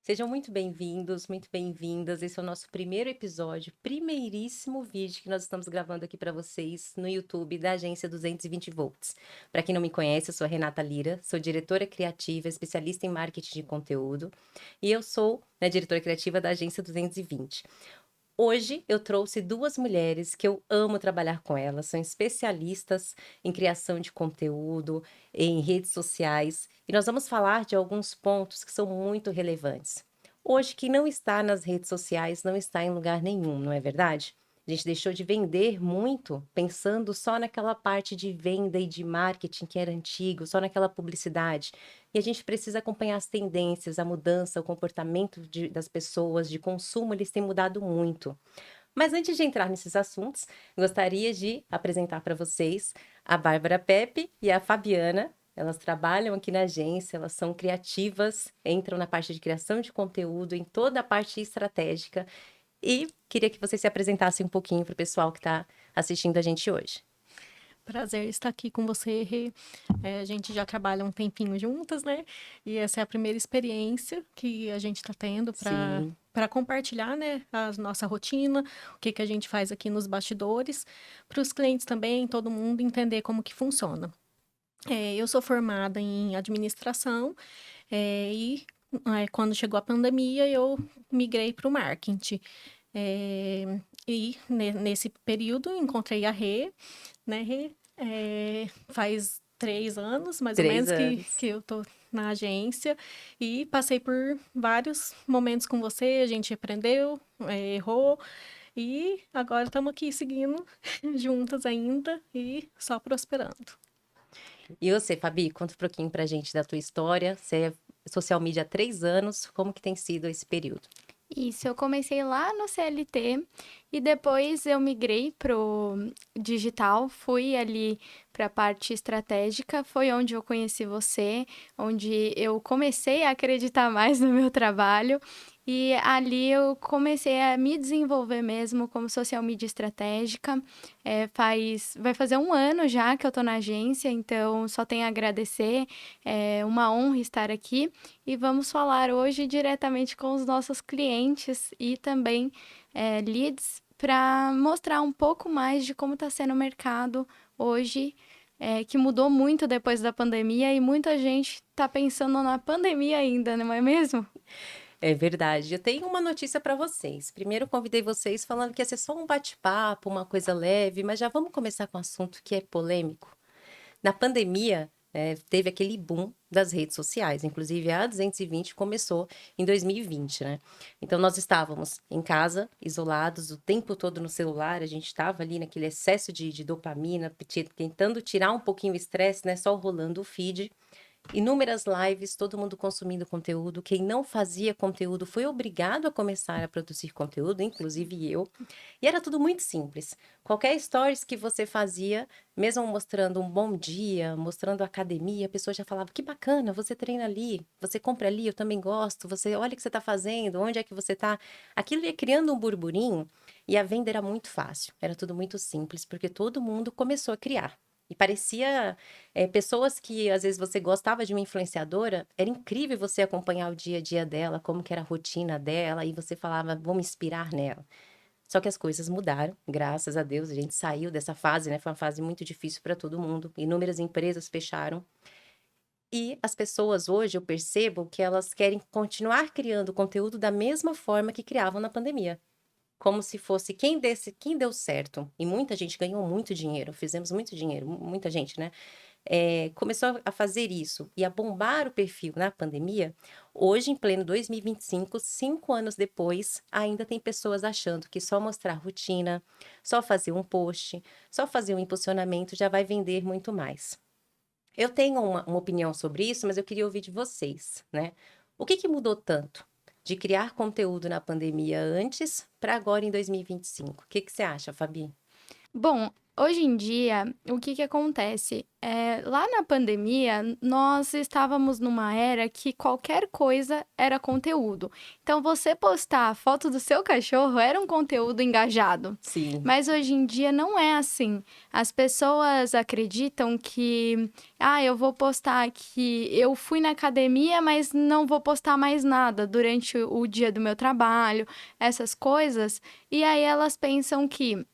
Sejam muito bem-vindos, muito bem-vindas. Esse é o nosso primeiro episódio, primeiríssimo vídeo que nós estamos gravando aqui para vocês no YouTube da Agência 220 Volts. Para quem não me conhece, eu sou a Renata Lira, sou diretora criativa, especialista em marketing de conteúdo, e eu sou, diretora criativa da Agência 220. Hoje eu trouxe duas mulheres que eu amo trabalhar com elas, são especialistas em criação de conteúdo, em redes sociais, e nós vamos falar de alguns pontos que são muito relevantes. Hoje, quem não está nas redes sociais não está em lugar nenhum, não é verdade? A gente deixou de vender muito pensando só naquela parte de venda e de marketing que era antigo, só naquela publicidade. E a gente precisa acompanhar as tendências, a mudança, o comportamento das pessoas, de consumo, eles têm mudado muito. Mas antes de entrar nesses assuntos, gostaria de apresentar para vocês a Bárbara Pepe e a Fabiana. Elas trabalham aqui na agência, elas são criativas, entram na parte de criação de conteúdo, em toda a parte estratégica. E queria que vocês se apresentassem um pouquinho para o pessoal que está assistindo a gente hoje. Prazer estar aqui com você, Rê. A gente já trabalha um tempinho juntas, né? E essa é a primeira experiência que a gente está tendo Sim. para compartilhar, né, a nossa rotina, o que a gente faz aqui nos bastidores, para os clientes também, todo mundo entender como que funciona. Eu sou formada em administração, quando chegou a pandemia eu migrei para o marketing. Nesse período encontrei a Rê, né, Rê? Faz 3 anos, mais ou Três menos, que, anos. que eu tô na agência e passei por vários momentos com você, a gente aprendeu, errou e agora estamos aqui seguindo juntas ainda e só prosperando. E você, Fabi, conta um pouquinho pra gente da tua história. Você é social media há 3 anos, como que tem sido esse período? Isso, eu comecei lá no CLT e depois eu migrei pro digital, fui ali para a parte estratégica, foi onde eu conheci você, onde eu comecei a acreditar mais no meu trabalho e ali eu comecei a me desenvolver mesmo como social media estratégica. Vai fazer um ano já que eu tô na agência, então só tenho a agradecer, é uma honra estar aqui e vamos falar hoje diretamente com os nossos clientes e também leads para mostrar um pouco mais de como está sendo o mercado hoje, que mudou muito depois da pandemia e muita gente está pensando na pandemia ainda, não é mesmo? É verdade. Eu tenho uma notícia para vocês. Primeiro, eu convidei vocês falando que ia ser só um bate-papo, uma coisa leve, mas já vamos começar com um assunto que é polêmico. Na pandemia, teve aquele boom das redes sociais. Inclusive, a 220 começou em 2020, né? Então, nós estávamos em casa, isolados, o tempo todo no celular. A gente estava ali naquele excesso de dopamina, tentando tirar um pouquinho o estresse, né? Só rolando o feed. Inúmeras lives, todo mundo consumindo conteúdo. Quem não fazia conteúdo foi obrigado a começar a produzir conteúdo, inclusive eu. E era tudo muito simples. Qualquer stories que você fazia, mesmo mostrando um bom dia, mostrando a academia, a pessoa já falava: que bacana, você treina ali, você compra ali, eu também gosto, você olha o que você está fazendo, onde é que você está. Aquilo ia criando um burburinho e a venda era muito fácil, era tudo muito simples, porque todo mundo começou a criar. E parecia pessoas que às vezes você gostava de uma influenciadora, era incrível você acompanhar o dia a dia dela, como que era a rotina dela, e você falava, vou me inspirar nela. Só que as coisas mudaram, graças a Deus, a gente saiu dessa fase, né? Foi uma fase muito difícil para todo mundo. Inúmeras empresas fecharam. E as pessoas hoje, eu percebo que elas querem continuar criando conteúdo da mesma forma que criavam na pandemia. Como se fosse quem deu certo. E muita gente ganhou muito dinheiro, fizemos muito dinheiro, muita gente, né? Começou a fazer isso e a bombar o perfil na pandemia. Hoje, em pleno 2025, 5 anos depois, ainda tem pessoas achando que só mostrar rotina, só fazer um post, só fazer um impulsionamento já vai vender muito mais. Eu tenho uma opinião sobre isso, mas eu queria ouvir de vocês, né? O que mudou tanto de criar conteúdo na pandemia antes para agora em 2025? O que você acha, Fabi? Bom, hoje em dia, o que que acontece? Lá na pandemia, nós estávamos numa era que qualquer coisa era conteúdo. Então, você postar a foto do seu cachorro era um conteúdo engajado. Sim. Mas hoje em dia não é assim. As pessoas acreditam que, eu vou postar que eu fui na academia, mas não vou postar mais nada durante o dia do meu trabalho, essas coisas. E aí elas pensam que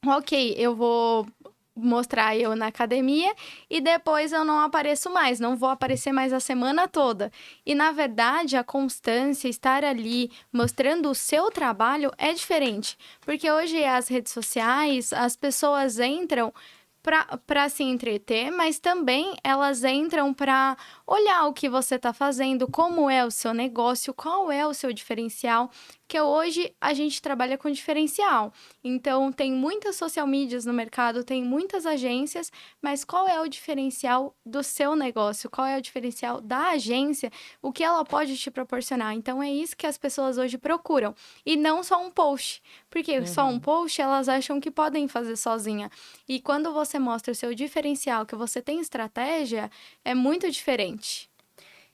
ok, eu vou mostrar eu na academia e depois eu não apareço mais, não vou aparecer mais a semana toda. E na verdade, a constância, estar ali mostrando o seu trabalho é diferente, porque hoje as redes sociais, as pessoas entram para se entreter, mas também elas entram para olhar o que você está fazendo, como é o seu negócio, qual é o seu diferencial, que hoje a gente trabalha com diferencial. Então, tem muitas social medias no mercado, tem muitas agências, mas qual é o diferencial do seu negócio? Qual é o diferencial da agência? O que ela pode te proporcionar? Então, é isso que as pessoas hoje procuram. E não só um post, porque só um Uhum. post elas acham que podem fazer sozinha. E quando você mostra o seu diferencial, que você tem estratégia, é muito diferente.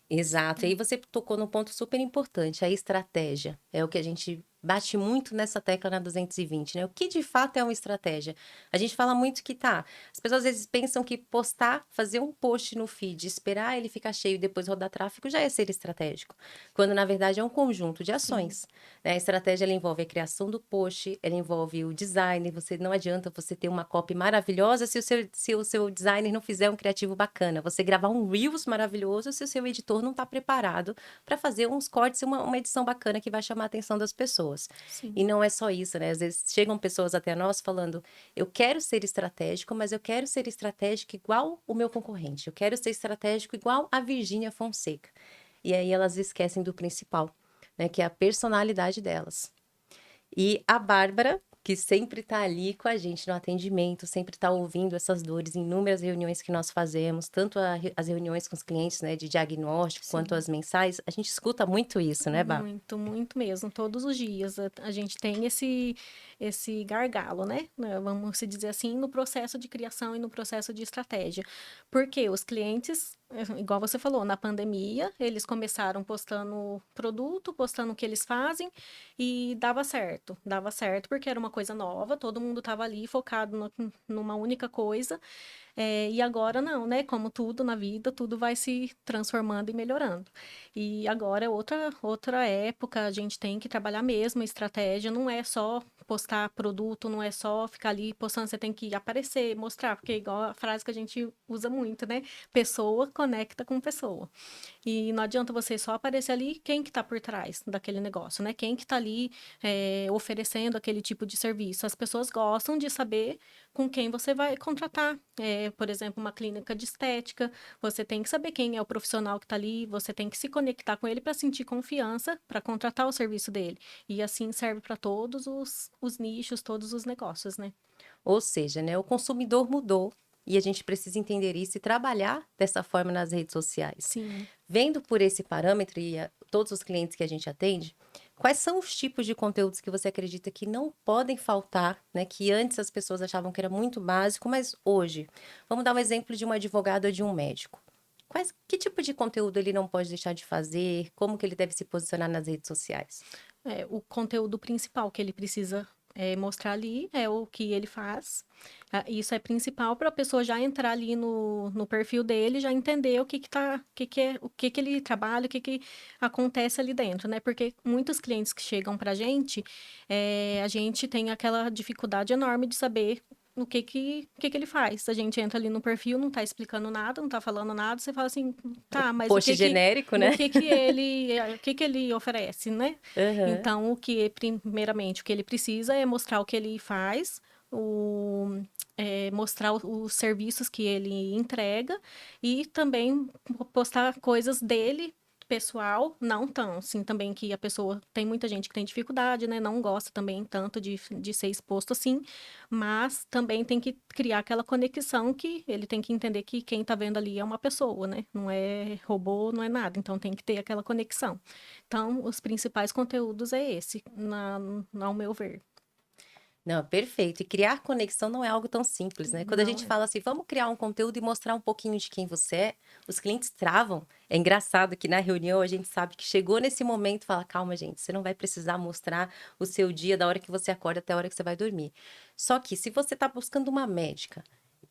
Exato. E aí você tocou num ponto super importante, a estratégia. É o que a gente bate muito nessa tecla na 220, né? O que de fato é uma estratégia? A gente fala muito que as pessoas às vezes pensam que postar, fazer um post no feed, esperar ele ficar cheio e depois rodar tráfego já é ser estratégico. Quando na verdade é um conjunto de Sim. ações, né? A estratégia ela envolve a criação do post, ela envolve o design, não adianta você ter uma copy maravilhosa se o seu designer não fizer um criativo bacana. Você gravar um Reels maravilhoso se o seu editor não está preparado para fazer uns cortes e uma edição bacana que vai chamar a atenção das pessoas. Sim. E não é só isso, né? Às vezes chegam pessoas até nós falando: eu quero ser estratégico, mas eu quero ser estratégico igual o meu concorrente. Eu quero ser estratégico igual a Virgínia Fonseca. E aí elas esquecem do principal, né? Que é a personalidade delas. E a Bárbara, que sempre está ali com a gente no atendimento, sempre está ouvindo essas dores em inúmeras reuniões que nós fazemos, tanto as reuniões com os clientes, né, de diagnóstico, quanto Sim. as mensais, a gente escuta muito isso, né, Bá? Muito, muito mesmo. Todos os dias a gente tem esse gargalo, né? Vamos se dizer assim, no processo de criação e no processo de estratégia. Porque os clientes, igual você falou, na pandemia, eles começaram postando produto, postando o que eles fazem e dava certo. Dava certo porque era uma coisa nova, todo mundo estava ali focado numa única coisa. E agora não, né? Como tudo na vida, tudo vai se transformando e melhorando. E agora é outra época, a gente tem que trabalhar mesmo a estratégia, não é só postar produto, não é só ficar ali postando, você tem que aparecer, mostrar, porque é igual a frase que a gente usa muito, né? Pessoa conecta com pessoa. E não adianta você só aparecer ali, quem que tá por trás daquele negócio, né? Quem que tá ali oferecendo aquele tipo de serviço. As pessoas gostam de saber com quem você vai contratar. Por exemplo, uma clínica de estética, você tem que saber quem é o profissional que está ali, você tem que se conectar com ele para sentir confiança, para contratar o serviço dele. E assim serve para todos os nichos, todos os negócios, né? Ou seja, né, o consumidor mudou e a gente precisa entender isso e trabalhar dessa forma nas redes sociais. Sim. Vendo por esse parâmetro e todos os clientes que a gente atende, quais são os tipos de conteúdos que você acredita que não podem faltar, né? Que antes as pessoas achavam que era muito básico, mas hoje, vamos dar um exemplo de um advogado ou de um médico. Que tipo de conteúdo ele não pode deixar de fazer? Como que ele deve se posicionar nas redes sociais? O conteúdo principal que ele precisa mostrar ali é o que ele faz. Isso é principal para a pessoa já entrar ali no perfil dele, já entender o que ele trabalha, o que acontece ali dentro, né? Porque muitos clientes que chegam para a gente tem aquela dificuldade enorme de saber o que ele faz. A gente entra ali no perfil, não tá explicando nada, não tá falando nada, você fala assim, tá, mas Post genérico, né? o que ele oferece, né? Aham. Então, primeiramente, o que ele precisa é mostrar o que ele faz, mostrar os serviços que ele entrega e também postar coisas dele, pessoal, não tão, assim, também que a pessoa, tem muita gente que tem dificuldade, né, não gosta também tanto de ser exposto assim, mas também tem que criar aquela conexão que ele tem que entender que quem tá vendo ali é uma pessoa, né, não é robô, não é nada, então tem que ter aquela conexão. Então, os principais conteúdos é esse, ao meu ver. Não, perfeito. E criar conexão não é algo tão simples, né? Quando a Não gente é. fala assim, vamos criar um conteúdo e mostrar um pouquinho de quem você é, os clientes travam. É engraçado que na reunião a gente sabe que chegou nesse momento e fala, calma, gente, você não vai precisar mostrar o seu dia da hora que você acorda até a hora que você vai dormir. Só que se você está buscando uma médica,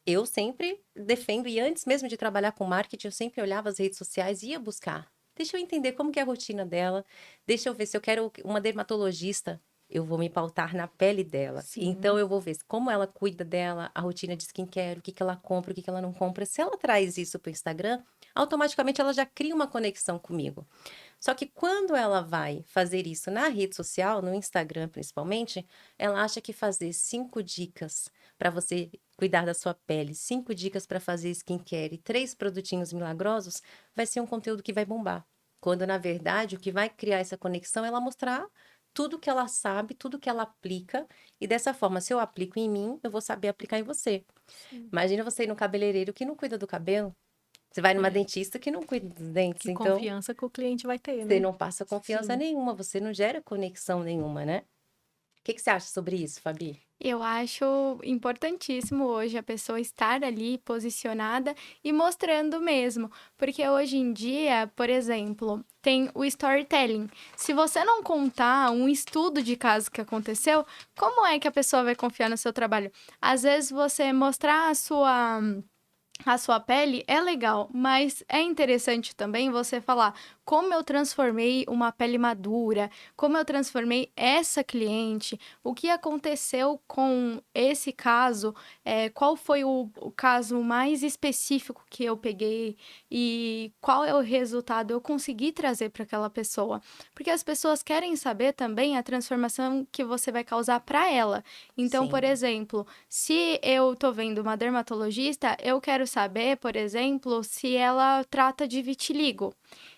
eu sempre defendo, e antes mesmo de trabalhar com marketing, eu sempre olhava as redes sociais e ia buscar. Deixa eu entender como que é a rotina dela, deixa eu ver se eu quero uma dermatologista, eu vou me pautar na pele dela. Então Sim. eu vou ver como ela cuida dela, a rotina de skincare, o que que ela compra, o que que ela não compra. Se ela traz isso para o Instagram, automaticamente ela já cria uma conexão comigo. Só que quando ela vai fazer isso na rede social, no Instagram principalmente, ela acha que fazer 5 dicas para você cuidar da sua pele, 5 dicas para fazer skincare e 3 produtinhos milagrosos, vai ser um conteúdo que vai bombar. Quando, na verdade, o que vai criar essa conexão é ela mostrar tudo que ela sabe, tudo que ela aplica, e dessa forma, se eu aplico em mim, eu vou saber aplicar em você. Sim. Imagina você ir no cabeleireiro que não cuida do cabelo, você vai numa É. dentista que não cuida dos dentes, Que então confiança que o cliente vai ter, você né? não passa confiança Sim. nenhuma, você não gera conexão nenhuma, né? O que que você acha sobre isso, Fabi? Eu acho importantíssimo hoje a pessoa estar ali posicionada e mostrando mesmo, porque hoje em dia, por exemplo, tem o storytelling. Se você não contar um estudo de caso que aconteceu, como é que a pessoa vai confiar no seu trabalho? Às vezes você mostrar a sua pele é legal, mas é interessante também você falar como eu transformei uma pele madura, como eu transformei essa cliente, o que aconteceu com esse caso, qual foi o caso mais específico que eu peguei e qual é o resultado eu consegui trazer para aquela pessoa. Porque as pessoas querem saber também a transformação que você vai causar para ela. Então, por Sim, exemplo, se eu tô vendo uma dermatologista, eu quero saber, por exemplo, se ela trata de vitiligo.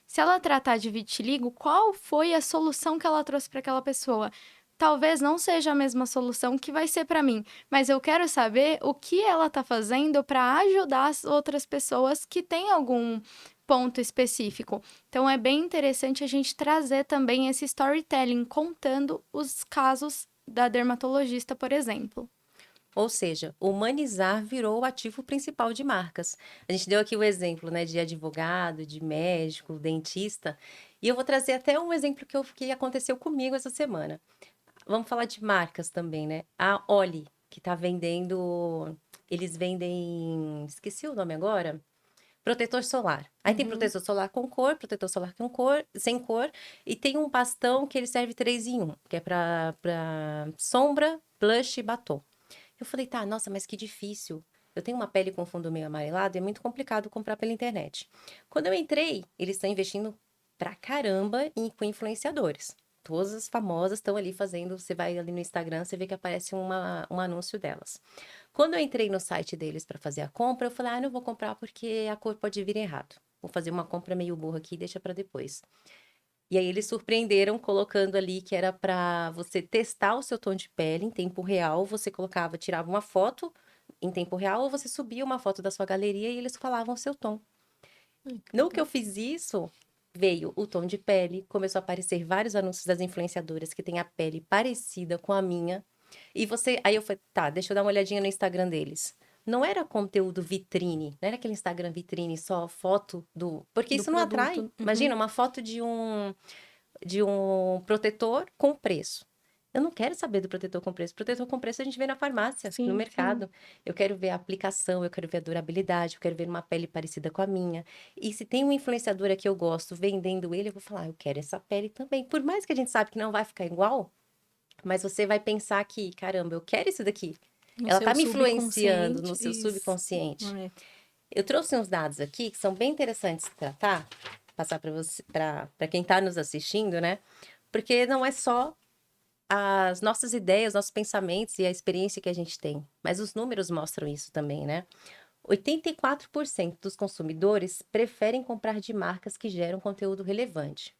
Se ela tratar de vitiligo, qual foi a solução que ela trouxe para aquela pessoa? Talvez não seja a mesma solução que vai ser para mim, mas eu quero saber o que ela está fazendo para ajudar as outras pessoas que têm algum ponto específico. Então é bem interessante a gente trazer também esse storytelling contando os casos da dermatologista, por exemplo. ou seja, humanizar virou o ativo principal de marcas. A gente deu aqui o exemplo, né, de advogado, de médico, dentista, e eu vou trazer até um exemplo que aconteceu comigo essa semana. Vamos falar de marcas também, né? A Oli, que tá vendendo, eles vendem, esqueci o nome agora, protetor solar. Aí tem Uhum. protetor solar com cor, protetor solar com cor, sem cor, e tem um bastão que ele serve 3 em 1, que é pra sombra, blush e batom. Eu falei, tá, nossa, mas que difícil. Eu tenho uma pele com fundo meio amarelado e é muito complicado comprar pela internet. Quando eu entrei, eles estão investindo pra caramba com influenciadores. Todas as famosas estão ali fazendo. Você vai ali no Instagram, você vê que aparece um anúncio delas. Quando eu entrei no site deles para fazer a compra, eu falei, ah, não vou comprar porque a cor pode vir errado. Vou fazer uma compra meio burra aqui e deixa para depois. E aí eles surpreenderam colocando ali que era para você testar o seu tom de pele em tempo real. Você colocava, tirava uma foto em tempo real ou você subia uma foto da sua galeria e eles falavam o seu tom. Ai, que No que eu legal. fiz isso, veio o tom de pele, começou a aparecer vários anúncios das influenciadoras que têm a pele parecida com a minha. E você, aí eu falei, tá, deixa eu dar uma olhadinha no Instagram deles. Não era conteúdo vitrine, não era aquele Instagram vitrine só foto do, porque Do isso não atrai. produto. Uhum. Imagina uma foto de um protetor com preço. Eu não quero saber do protetor com preço. Protetor com preço a gente vê na farmácia, no Sim, sim. mercado. Eu quero ver a aplicação, eu quero ver a durabilidade, eu quero ver uma pele parecida com a minha. E se tem uma influenciadora que eu gosto vendendo ele, eu vou falar, eu quero essa pele também. Por mais que a gente sabe que não vai ficar igual, mas você vai pensar que, caramba, eu quero isso daqui. No Ela seu tá me influenciando no subconsciente, seu isso. subconsciente. É. Eu trouxe uns dados aqui que são bem interessantes de tratar, passar para você, para quem está nos assistindo, né? Porque não é só as nossas ideias, nossos pensamentos e a experiência que a gente tem, mas os números mostram isso também, né? 84% dos consumidores preferem comprar de marcas que geram conteúdo relevante.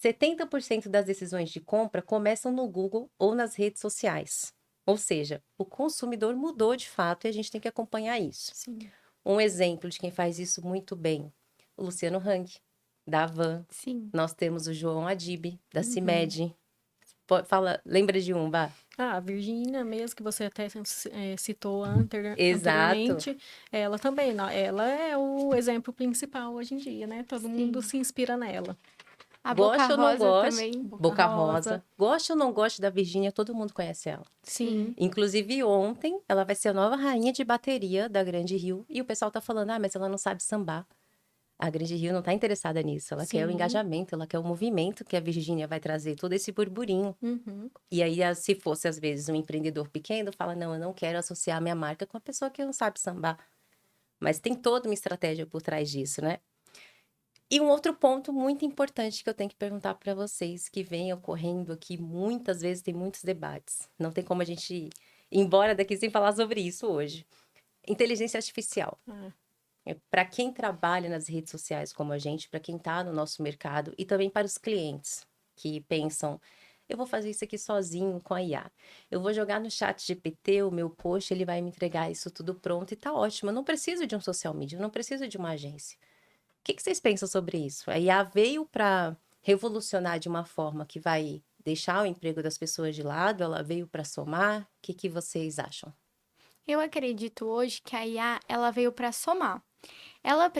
70% das decisões de compra começam no Google ou nas redes sociais. Ou seja, o consumidor mudou de fato e a gente tem que acompanhar isso. Sim, Um exemplo de quem faz isso muito bem, o Luciano Hang, da Havan. sim. Nós temos o João Adib, da Uhum. CIMED. Fala, lembra de um, Bá? Ah, a Virgínia mesmo, que você até citou Exato. anteriormente, ela também, ela é o exemplo principal hoje em dia, né? Todo mundo Sim. se inspira nela. A Boca Goste ou não Rosa goste, A também. Boca Boca Rosa. Rosa. Goste ou não goste da Virgínia, todo mundo conhece ela. Sim. Sim. Inclusive, ontem, ela vai ser a nova rainha de bateria da Grande Rio. E o pessoal tá falando, mas ela não sabe sambar. A Grande Rio não tá interessada nisso. Ela quer o Sim. engajamento, ela quer o movimento que a Virgínia vai trazer, todo esse burburinho. Uhum. E aí, se fosse, às vezes, um empreendedor pequeno, fala, não, eu não quero associar minha marca com a pessoa que não sabe sambar. Mas tem toda uma estratégia por trás disso, né? E um outro ponto muito importante que eu tenho que perguntar para vocês, que vem ocorrendo aqui muitas vezes, tem muitos debates. Não tem como a gente ir embora daqui sem falar sobre isso hoje. Inteligência artificial. Ah, Para quem trabalha nas redes sociais como a gente, para quem está no nosso mercado e também para os clientes que pensam, eu vou fazer isso aqui sozinho com a IA. Eu vou jogar no chat GPT o meu post, ele vai me entregar isso tudo pronto e tá ótimo. Eu não preciso de um social media, eu não preciso de uma agência. O que vocês pensam sobre isso? A IA veio para revolucionar de uma forma que vai deixar o emprego das pessoas de lado? Ela veio para somar? O que vocês acham? Eu acredito hoje que a IA, ela veio para somar. Ela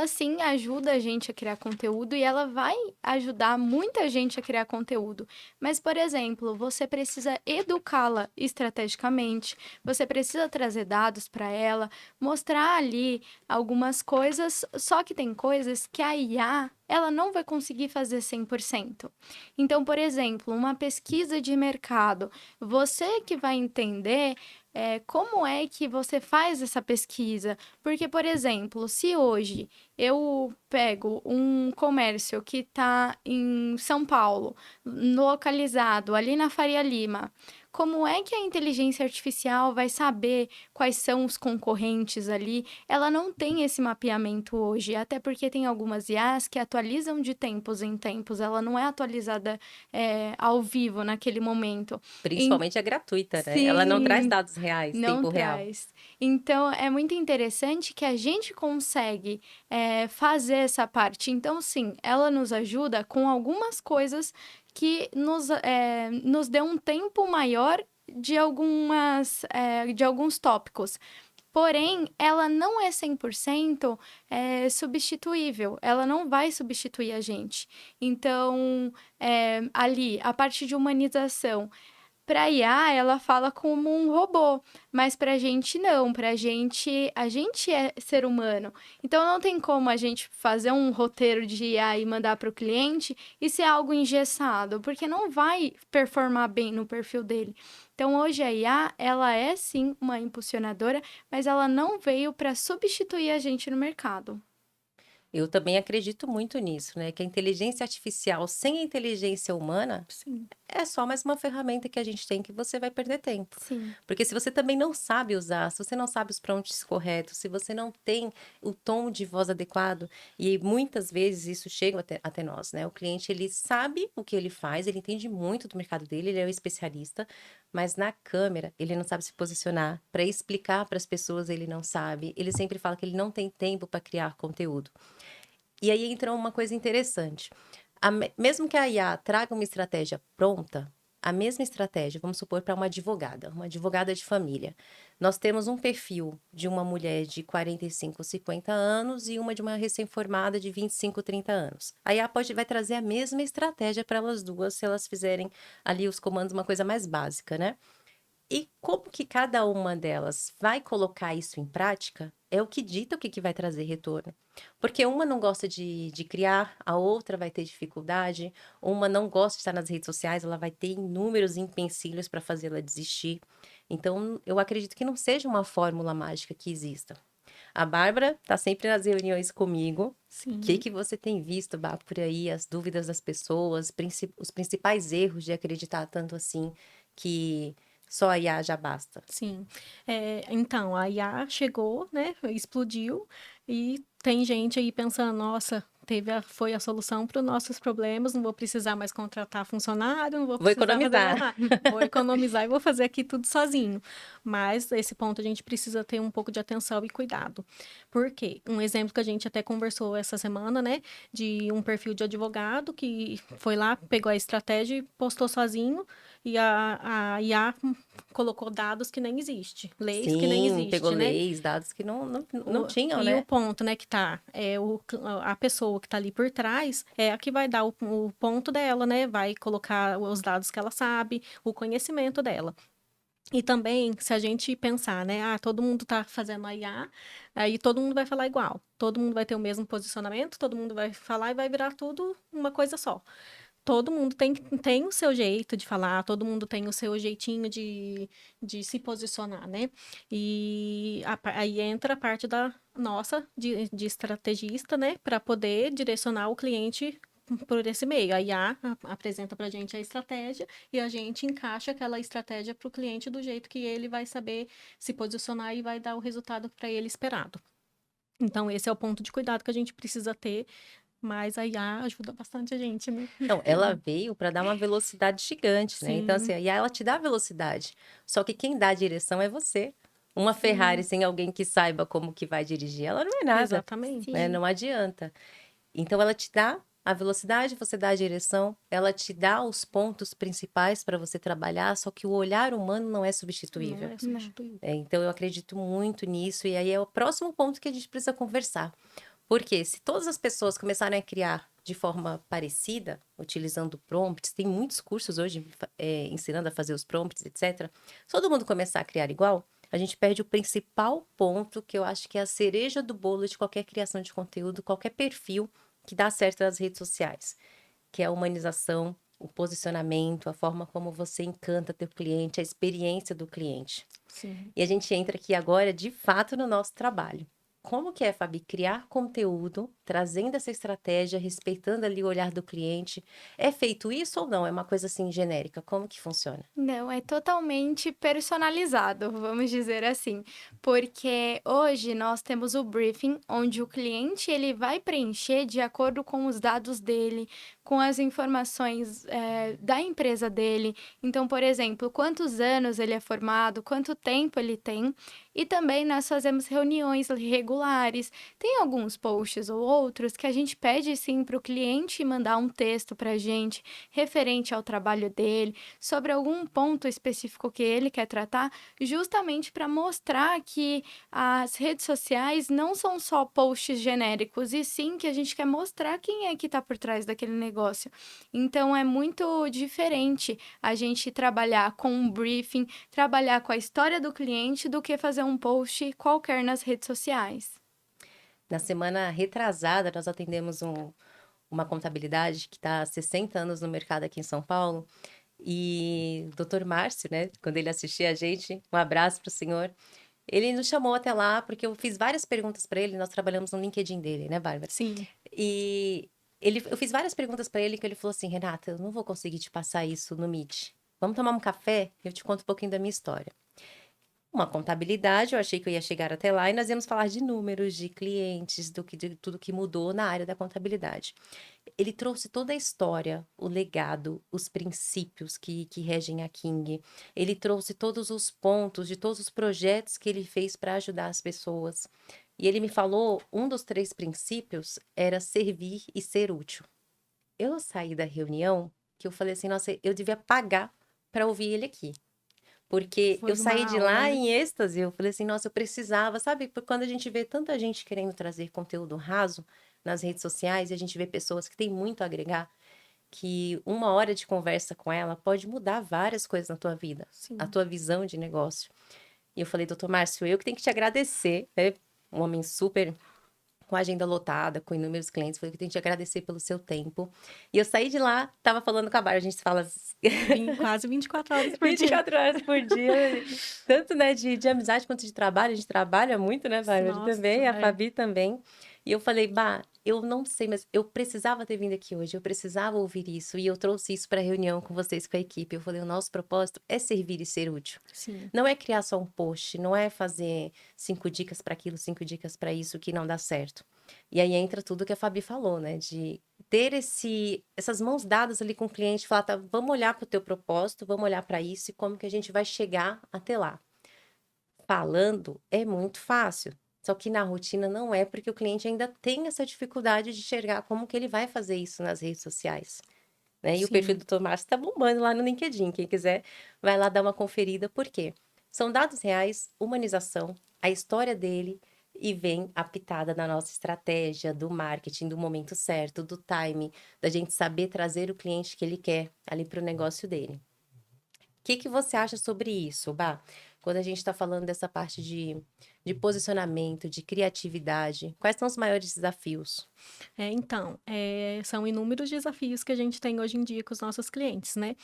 sim ajuda a gente a criar conteúdo e ela vai ajudar muita gente a criar conteúdo. Mas, por exemplo, você precisa educá-la estrategicamente, você precisa trazer dados para ela, mostrar ali algumas coisas, só que tem coisas que a IA ela não vai conseguir fazer 100%. Então, por exemplo, uma pesquisa de mercado, você que vai entender como é que você faz essa pesquisa. Porque, por exemplo, se hoje eu pego um comércio que está em São Paulo, localizado ali na Faria Lima, como é que a inteligência artificial vai saber quais são os concorrentes ali? Ela não tem esse mapeamento hoje, até porque tem algumas IAs que atualizam de tempos em tempos, ela não é atualizada ao vivo naquele momento. Principalmente a gratuita, né? Ela não traz Sim, dados reais, não tempo real. traz. Então, é muito interessante que a gente consegue fazer essa parte. Então, sim, ela nos ajuda com algumas coisas que nos dê um tempo maior de alguns tópicos. Porém, ela não é 100% substituível. Ela não vai substituir a gente. Então, ali, a parte de humanização. Para IA, ela fala como um robô, mas para a gente não, a gente é ser humano. Então não tem como a gente fazer um roteiro de IA e mandar para o cliente e ser algo engessado, porque não vai performar bem no perfil dele. Então hoje a IA, ela é sim uma impulsionadora, mas ela não veio para substituir a gente no mercado. Eu também acredito muito nisso, né? Que a inteligência artificial sem a inteligência humana sim, é só mais uma ferramenta que a gente tem que você vai perder tempo. sim, Porque se você também não sabe usar, se você não sabe os prompts corretos, se você não tem o tom de voz adequado, e muitas vezes isso chega até nós, né? O cliente, ele sabe o que ele faz, ele entende muito do mercado dele, ele é um especialista, mas na câmera ele não sabe se posicionar. Para explicar para as pessoas, ele não sabe. Ele sempre fala que ele não tem tempo para criar conteúdo. E aí entra uma coisa interessante. Mesmo que a IA traga uma estratégia pronta, a mesma estratégia, vamos supor, para uma advogada de família. Nós temos um perfil de uma mulher de 45, 50 anos e uma de uma recém-formada de 25, 30 anos. A IA vai trazer a mesma estratégia para elas duas, se elas fizerem ali os comandos, uma coisa mais básica, né? E como que cada uma delas vai colocar isso em prática é o que dita o que vai trazer retorno. Porque uma não gosta de criar, a outra vai ter dificuldade, uma não gosta de estar nas redes sociais, ela vai ter inúmeros empecilhos para fazê-la desistir. Então, eu acredito que não seja uma fórmula mágica que exista. A Bárbara está sempre nas reuniões comigo. O sim. que você tem visto, Bá, por aí, as dúvidas das pessoas, os principais erros de acreditar tanto assim que só a IA já basta? Sim. Então, a IA chegou, né? Explodiu. E tem gente aí pensando, nossa, foi a solução para os nossos problemas, não vou precisar mais contratar funcionário, não vou Vou precisar fazer mais economizar. nada. Vou economizar e vou fazer aqui tudo sozinho. Mas esse ponto a gente precisa ter um pouco de atenção e cuidado. Por quê? Um exemplo que a gente até conversou essa semana, né, de um perfil de advogado que foi lá, pegou a estratégia e postou sozinho, e a IA colocou dados que nem existem, leis que nem Sim, pegou existem, né? leis, dados que não tinham, E o né? ponto, né, que tá, a pessoa que tá ali por trás é a que vai dar o ponto dela, né? Vai colocar os dados que ela sabe, o conhecimento dela. E também, se a gente pensar, né, todo mundo tá fazendo a IA, aí todo mundo vai falar igual, todo mundo vai ter o mesmo posicionamento, todo mundo vai falar e vai virar tudo uma coisa só. Todo mundo tem o seu jeito de falar, todo mundo tem o seu jeitinho de se posicionar, né? E aí entra a parte da nossa, de estrategista, né? Para poder direcionar o cliente por esse meio. A IA apresenta para a gente a estratégia e a gente encaixa aquela estratégia para o cliente do jeito que ele vai saber se posicionar e vai dar o resultado para ele esperado. Então, esse é o ponto de cuidado que a gente precisa ter, mas a IA ajuda bastante a gente, né? Não, ela veio para dar uma velocidade gigante, né? Então, assim, Sim, a IA, ela te dá velocidade. Só que quem dá a direção é você. Uma Ferrari sim, sem alguém que saiba como que vai dirigir, ela não é nada, exatamente. né? Sim. Não adianta. Então, ela te dá a velocidade, você dá a direção, ela te dá os pontos principais para você trabalhar, só que o olhar humano não é Não substituível. é Não. substituível. Então, eu acredito muito nisso, e aí é o próximo ponto que a gente precisa conversar. Porque se todas as pessoas começarem a criar de forma parecida, utilizando prompts, tem muitos cursos hoje ensinando a fazer os prompts, etc. Se todo mundo começar a criar igual, a gente perde o principal ponto, que eu acho que é a cereja do bolo de qualquer criação de conteúdo, qualquer perfil que dá certo nas redes sociais, que é a humanização, o posicionamento, a forma como você encanta teu cliente, a experiência do cliente. Sim. E a gente entra aqui agora, de fato, no nosso trabalho. Como que é, Fabi, criar conteúdo, trazendo essa estratégia, respeitando ali o olhar do cliente? É feito isso ou não? É uma coisa assim genérica? Como que funciona? Não, é totalmente personalizado, vamos dizer assim, porque hoje nós temos o briefing, onde o cliente ele vai preencher de acordo com os dados dele, com as informações da empresa dele. Então, por exemplo, quantos anos ele é formado, quanto tempo ele tem, e também nós fazemos reuniões regulares. Tem alguns posts ou outros que a gente pede sim para o cliente mandar um texto para a gente referente ao trabalho dele sobre algum ponto específico que ele quer tratar, justamente para mostrar que as redes sociais não são só posts genéricos, e sim que a gente quer mostrar quem é que está por trás daquele negócio. Então, é muito diferente a gente trabalhar com um briefing, trabalhar com a história do cliente, do que fazer um post qualquer nas redes sociais. Na semana retrasada, nós atendemos uma contabilidade que está há 60 anos no mercado aqui em São Paulo. E o doutor Márcio, né, quando ele assistia a gente, um abraço para o senhor. Ele nos chamou até lá, porque eu fiz várias perguntas para ele. Nós trabalhamos no LinkedIn dele, né, Bárbara? Sim. E eu fiz várias perguntas para ele, que ele falou assim: Renata, eu não vou conseguir te passar isso no Meet. Vamos tomar um café e eu te conto um pouquinho da minha história. Uma contabilidade, eu achei que eu ia chegar até lá e nós íamos falar de números, de clientes, de tudo que mudou na área da contabilidade. Ele trouxe toda a história, o legado, os princípios que regem a King. Ele trouxe todos os pontos de todos os projetos que ele fez para ajudar as pessoas. E ele me falou, um dos 3 princípios era servir e ser útil. Eu saí da reunião que eu falei assim, nossa, eu devia pagar para ouvir ele aqui. Porque Foi eu uma saí de aula, lá né? em êxtase, eu falei assim, nossa, eu precisava, sabe? Quando a gente vê tanta gente querendo trazer conteúdo raso nas redes sociais e a gente vê pessoas que têm muito a agregar, que 1 hora de conversa com ela pode mudar várias coisas na tua vida, a Sim. tua visão de negócio. E eu falei, doutor Márcio, eu que tenho que te agradecer, né? Um homem super com a agenda lotada, com inúmeros clientes, falei que eu tenho que te agradecer pelo seu tempo. E eu saí de lá, tava falando com a Bárbara, a gente fala Quase 24 horas por dia. 24 horas por dia, tanto, né, de amizade quanto de trabalho. A gente trabalha muito, né, Bárbara? Nossa, Também, a Fabi também. E eu falei, Bah, eu não sei, mas eu precisava ter vindo aqui hoje, eu precisava ouvir isso. E eu trouxe isso para a reunião com vocês, com a equipe. Eu falei, o nosso propósito é servir e ser útil. sim. Não é criar só um post, não é fazer 5 dicas para aquilo, 5 dicas para isso que não dá certo. E aí entra tudo que a Fabi falou, né? De ter essas mãos dadas ali com o cliente, falar, tá, vamos olhar para o teu propósito, vamos olhar para isso e como que a gente vai chegar até lá. Falando é muito fácil, só que na rotina não é, porque o cliente ainda tem essa dificuldade de enxergar como que ele vai fazer isso nas redes sociais, né? E o perfil Sim. do Tomás está bombando lá no LinkedIn. Quem quiser, vai lá dar uma conferida, por quê? São dados reais, humanização, a história dele, e vem a pitada da nossa estratégia, do marketing, do momento certo, do timing, da gente saber trazer o cliente que ele quer ali para o negócio dele. O que que você acha sobre isso, Bá? Quando a gente está falando dessa parte de posicionamento, de criatividade, quais são os maiores desafios? Então, são inúmeros desafios que a gente tem hoje em dia com os nossos clientes, né?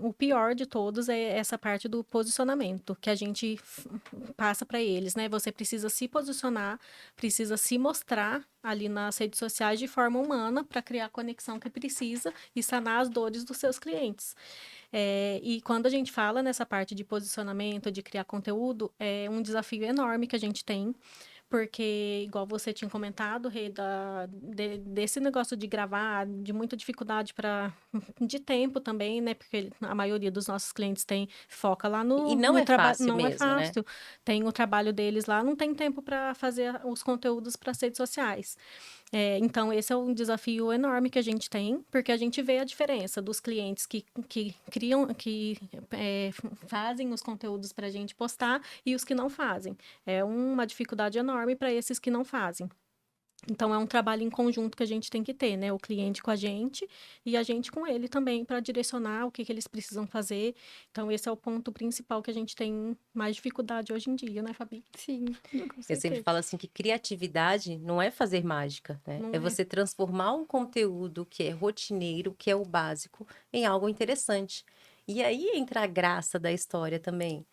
O pior de todos é essa parte do posicionamento que a gente passa para eles, né? Você precisa se posicionar, precisa se mostrar ali nas redes sociais de forma humana para criar a conexão que precisa e sanar as dores dos seus clientes. E quando a gente fala nessa parte de posicionamento, de criar conteúdo, é um desafio enorme que a gente tem, porque, igual você tinha comentado, Rê, desse negócio de gravar, de muita dificuldade de tempo também, né? Porque a maioria dos nossos clientes foca lá E não no é trabalho, fácil não é mesmo, né? fácil. Tem o trabalho deles lá, não tem tempo para fazer os conteúdos para as redes sociais. Então, esse é um desafio enorme que a gente tem, porque a gente vê a diferença dos clientes que criam, fazem os conteúdos para a gente postar e os que não fazem. É uma dificuldade enorme para esses que não fazem. Então, é um trabalho em conjunto que a gente tem que ter, né? O cliente com a gente e a gente com ele também, para direcionar o que eles precisam fazer. Então, esse é o ponto principal que a gente tem mais dificuldade hoje em dia, né, Fabi? Sim, com Eu sempre certeza. falo assim que criatividade não é fazer mágica, né? Não É é? você transformar um conteúdo que é rotineiro, que é o básico, em algo interessante. E aí entra a graça da história também.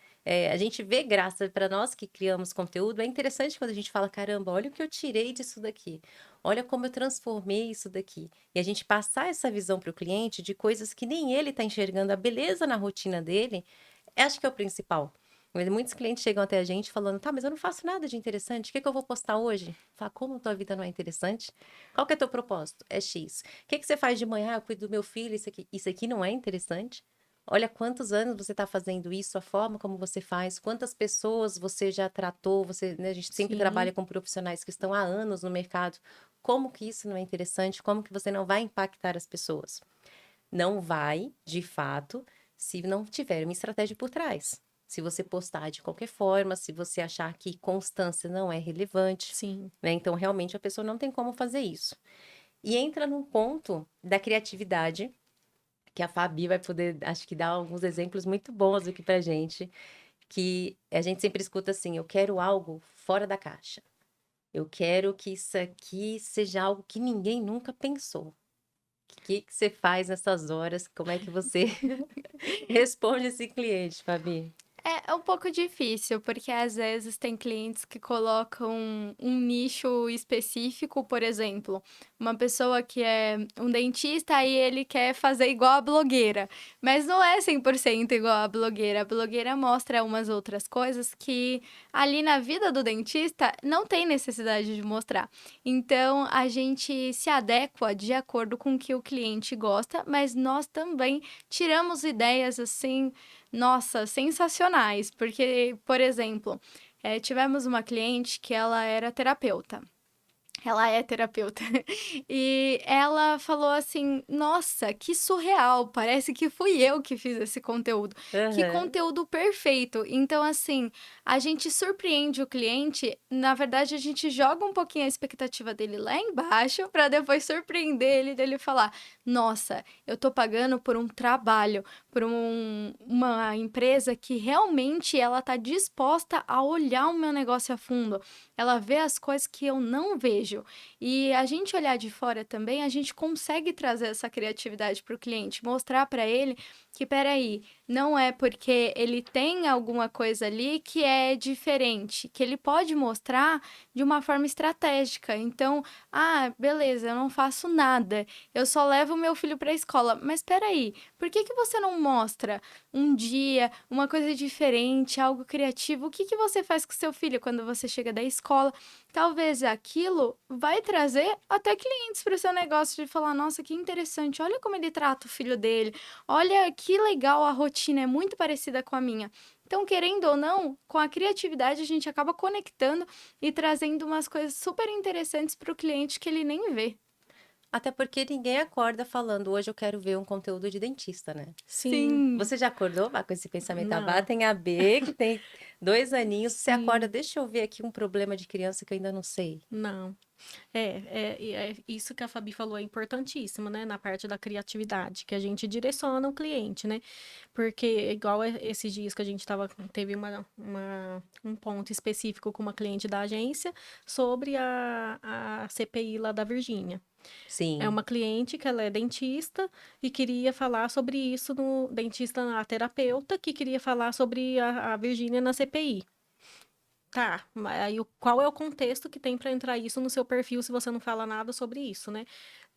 A gente vê graça para nós que criamos conteúdo. É interessante quando a gente fala, caramba, olha o que eu tirei disso daqui. Olha como eu transformei isso daqui. E a gente passar essa visão para o cliente de coisas que nem ele está enxergando, a beleza na rotina dele, acho que é o principal. Mas muitos clientes chegam até a gente falando, tá, mas eu não faço nada de interessante, o que que eu vou postar hoje? Fala, como tua vida não é interessante? Qual que é teu propósito? É X. O que que você faz de manhã? Ah, eu cuido do meu filho, isso aqui não é interessante? Olha quantos anos você está fazendo isso, a forma como você faz, quantas pessoas você já tratou, né, a gente sempre Sim, trabalha com profissionais que estão há anos no mercado. Como que isso não é interessante? Como que você não vai impactar as pessoas? Não vai, de fato, se não tiver uma estratégia por trás. Se você postar de qualquer forma, se você achar que constância não é relevante, sim. né? Então, realmente, a pessoa não tem como fazer isso. E entra num ponto da criatividade, que a Fabi vai poder, acho que, dar alguns exemplos muito bons aqui pra gente, que a gente sempre escuta assim, eu quero algo fora da caixa. Eu quero que isso aqui seja algo que ninguém nunca pensou. O que que você faz nessas horas? Como é que você responde esse cliente, Fabi? É um pouco difícil, porque às vezes tem clientes que colocam um nicho específico, por exemplo, uma pessoa que é um dentista e ele quer fazer igual a blogueira, mas não é 100% igual a blogueira. A blogueira mostra umas outras coisas que ali na vida do dentista não tem necessidade de mostrar. Então a gente se adequa de acordo com o que o cliente gosta, mas nós também tiramos ideias assim, nossa, sensacionais, porque, por exemplo, tivemos uma cliente que ela era terapeuta. Ela é terapeuta. E ela falou assim: Nossa, que surreal! Parece que fui eu que fiz esse conteúdo. Que Aham. conteúdo perfeito! Então, assim, a gente surpreende o cliente. Na verdade, a gente joga um pouquinho a expectativa dele lá embaixo para depois surpreender ele dele falar: Nossa, eu tô pagando por um trabalho, por uma empresa que realmente ela tá disposta a olhar o meu negócio a fundo. Ela vê as coisas que eu não vejo. desejo. E a gente olhar de fora também, a gente consegue trazer essa criatividade para o cliente, mostrar para ele que, peraí, não é porque ele tem alguma coisa ali que é diferente, que ele pode mostrar de uma forma estratégica. Então, beleza, eu não faço nada, eu só levo meu filho para a escola. Mas peraí, por que você não mostra um dia, uma coisa diferente, algo criativo? O que você faz com seu filho quando você chega da escola? Talvez aquilo vai trazer até clientes para o seu negócio, de falar, nossa, que interessante, olha como ele trata o filho dele, olha que legal, a rotina é muito parecida com a minha. Então, querendo ou não, com a criatividade a gente acaba conectando e trazendo umas coisas super interessantes para o cliente que ele nem vê. Até porque ninguém acorda falando, hoje eu quero ver um conteúdo de dentista, né? Sim. Você já acordou, Vá, com esse pensamento? A Não. Vá tem a B, que tem 2 aninhos, você Sim. acorda, deixa eu ver aqui um problema de criança que eu ainda não sei. Não. É isso que a Fabi falou é importantíssimo, né? Na parte da criatividade, que a gente direciona o cliente, né? Porque, igual esses dias que a gente teve um ponto específico com uma cliente da agência sobre a CPI lá da Virgínia. Sim. É uma cliente que ela é dentista e queria falar sobre isso a terapeuta, que queria falar sobre a Virgínia na CPI. Tá, mas aí qual é o contexto que tem para entrar isso no seu perfil se você não fala nada sobre isso, né?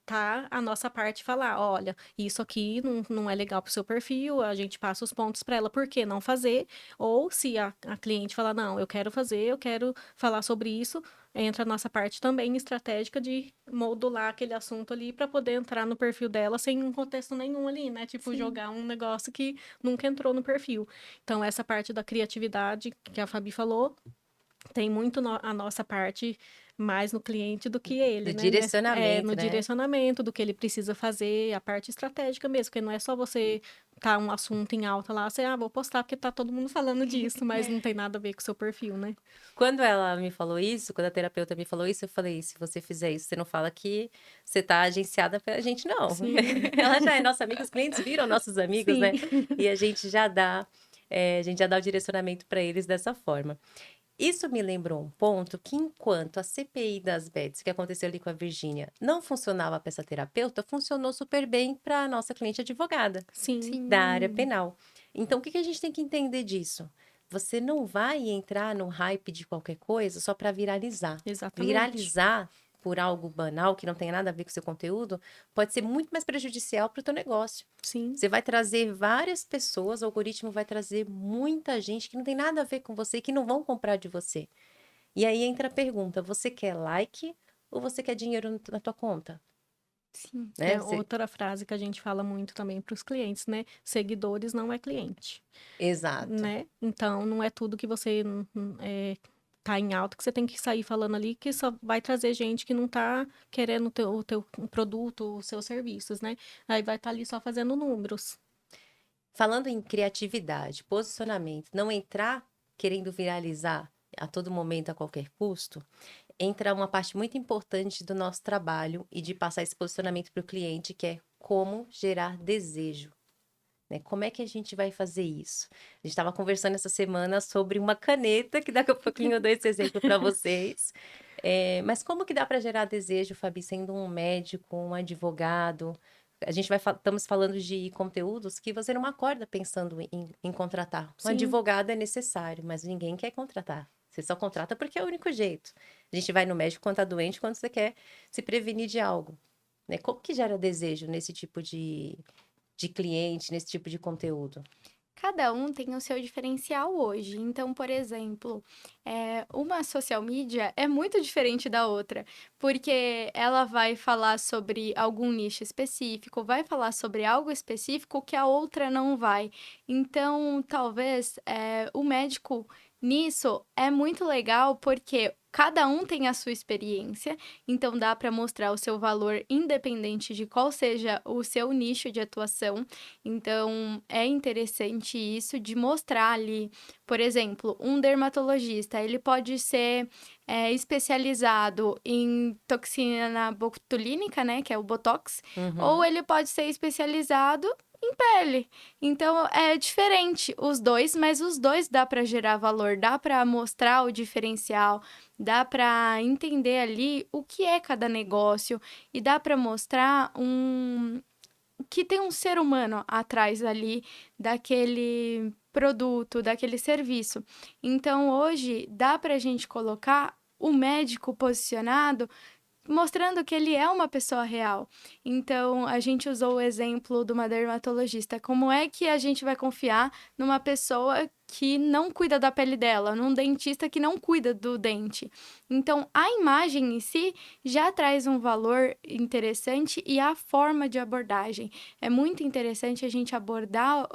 Tá a nossa parte falar, olha, isso aqui não é legal pro seu perfil, a gente passa os pontos para ela, por que não fazer? Ou se a cliente falar, não, eu quero fazer, eu quero falar sobre isso, entra a nossa parte também estratégica de modular aquele assunto ali para poder entrar no perfil dela sem um contexto nenhum ali, né? Tipo, Sim. jogar um negócio que nunca entrou no perfil. Então, essa parte da criatividade que a Fabi falou, tem muito a nossa parte mais no cliente do que ele, Do né? direcionamento, No né? direcionamento do que ele precisa fazer, a parte estratégica mesmo, porque não é só você tá um assunto em alta lá, você, vou postar porque tá todo mundo falando disso, mas não tem nada a ver com o seu perfil, né? Quando ela me falou isso, quando a terapeuta me falou isso, eu falei, se você fizer isso, você não fala que você tá agenciada pela gente, não. Sim. Ela já é nossa amiga, os clientes viram nossos amigos, né? Sim. E a gente já dá o direcionamento para eles dessa forma. Isso me lembrou um ponto que, enquanto a CPI das bets, que aconteceu ali com a Virgínia, não funcionava para essa terapeuta, funcionou super bem para a nossa cliente advogada Sim. da área penal. Então, o que a gente tem que entender disso? Você não vai entrar no hype de qualquer coisa só para viralizar. Exatamente. Viralizar por algo banal, que não tem nada a ver com o seu conteúdo, pode ser muito mais prejudicial para o teu negócio. Sim. Você vai trazer várias pessoas, o algoritmo vai trazer muita gente que não tem nada a ver com você, que não vão comprar de você. E aí entra a pergunta, você quer like ou você quer dinheiro na tua conta? Sim. Né? Outra frase que a gente fala muito também para os clientes, né? Seguidores não é cliente. Exato. Né? Então, não é tudo que você tá em alta que você tem que sair falando ali, que só vai trazer gente que não tá querendo o teu produto, os seus serviços, né? Aí vai estar ali só fazendo números. Falando em criatividade, posicionamento, não entrar querendo viralizar a todo momento, a qualquer custo, entra uma parte muito importante do nosso trabalho e de passar esse posicionamento para o cliente, que é como gerar desejo. Né? Como é que a gente vai fazer isso? A gente estava conversando essa semana sobre uma caneta, que daqui a pouquinho eu dou esse exemplo para vocês. Mas como que dá para gerar desejo, Fabi, sendo um médico, um advogado? A gente estamos falando de conteúdos que você não acorda pensando em contratar. Um Sim. advogado é necessário, mas ninguém quer contratar. Você só contrata porque é o único jeito. A gente vai no médico quando está doente, quando você quer se prevenir de algo. Né? Como que gera desejo nesse tipo de cliente, nesse tipo de conteúdo? Cada um tem o seu diferencial hoje. Então, por exemplo, uma social media é muito diferente da outra, porque ela vai falar sobre algum nicho específico, vai falar sobre algo específico que a outra não vai. Então, talvez o médico nisso é muito legal porque cada um tem a sua experiência, então dá para mostrar o seu valor independente de qual seja o seu nicho de atuação. Então, é interessante isso de mostrar ali, por exemplo, um dermatologista, ele pode ser especializado em toxina botulínica, né, que é o Botox, ou ele pode ser especializado em em pele. Então, é diferente os dois, mas os dois dá para gerar valor, dá para mostrar o diferencial, dá para entender ali o que é cada negócio e dá para mostrar que tem um ser humano atrás ali daquele produto, daquele serviço. Então, hoje, dá para a gente colocar o médico posicionado mostrando que ele é uma pessoa real. Então, a gente usou o exemplo de uma dermatologista. Como é que a gente vai confiar numa pessoa que não cuida da pele dela, num dentista que não cuida do dente? Então, a imagem em si já traz um valor interessante e a forma de abordagem. É muito interessante a gente abordar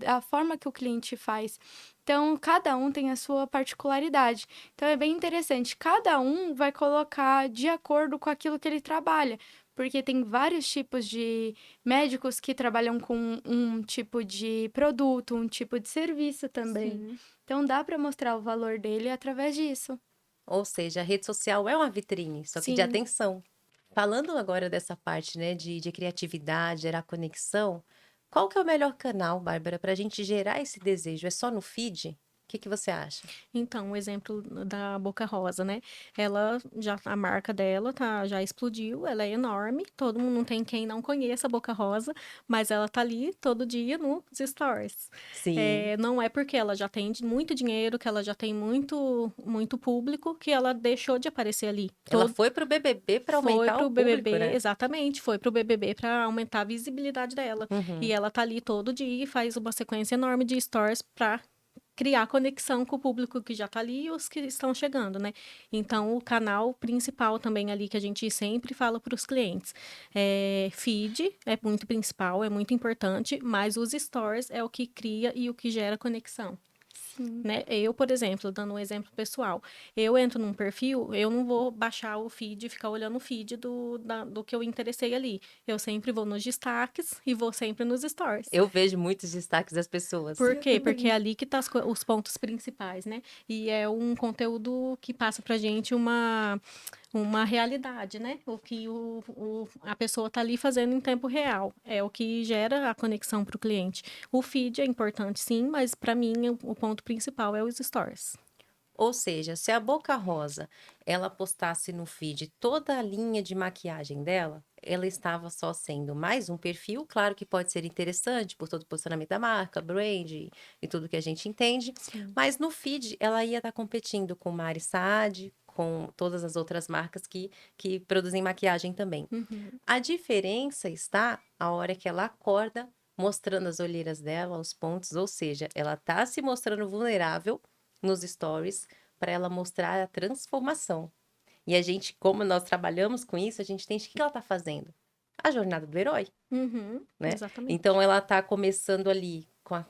a forma que o cliente faz. Então, cada um tem a sua particularidade. Então, é bem interessante. Cada um vai colocar de acordo com aquilo que ele trabalha. Porque tem vários tipos de médicos que trabalham com um tipo de produto, um tipo de serviço também. Sim. Então, dá para mostrar o valor dele através disso. Ou seja, a rede social é uma vitrine, só que de Sim. atenção. Falando agora dessa parte, né, de criatividade, gerar conexão, qual que é o melhor canal, Bárbara, para a gente gerar esse desejo? É só no feed? O que que você acha? Então, o exemplo da Boca Rosa, né? Ela já, a marca dela já explodiu, ela é enorme, todo mundo não tem quem não conheça a Boca Rosa, mas ela tá ali todo dia nos stories. Sim. Não é porque ela já tem muito dinheiro, que ela já tem muito público, que ela deixou de aparecer ali. Ela foi pro BBB para Foi aumentar o pro público, BBB, né? exatamente, foi pro BBB para aumentar a visibilidade dela. E Uhum. ela tá ali todo dia e faz uma sequência enorme de stories para criar conexão com o público que já tá ali e os que estão chegando, né? Então, o canal principal também ali que a gente sempre fala para os clientes. Feed é muito principal, é muito importante, mas os stories é o que cria e o que gera conexão. Sim. Né? Eu, por exemplo, dando um exemplo pessoal, eu entro num perfil, eu não vou baixar o feed e ficar olhando o feed do que eu interessei ali. Eu sempre vou nos destaques e vou sempre nos stories. Eu vejo muitos destaques das pessoas. Por quê? Porque é ali que tá os pontos principais, né? E é um conteúdo que passa pra gente uma realidade, né? O que a pessoa tá ali fazendo em tempo real. É o que gera a conexão para o cliente. O feed é importante, sim, mas para mim o ponto principal é os stories. Ou seja, se a Boca Rosa, ela postasse no feed toda a linha de maquiagem dela, ela estava só sendo mais um perfil, claro que pode ser interessante por todo o posicionamento da marca, brand e tudo que a gente entende, Sim. mas no feed ela ia estar competindo com Mari Saad, com todas as outras marcas que produzem maquiagem também. Uhum. A diferença está a hora que ela acorda mostrando as olheiras dela, os pontos, ou seja, ela está se mostrando vulnerável nos stories para ela mostrar a transformação. E a gente, como nós trabalhamos com isso, a gente entende o que ela está fazendo. A jornada do herói, Uhum. né? Exatamente. Então ela está começando ali com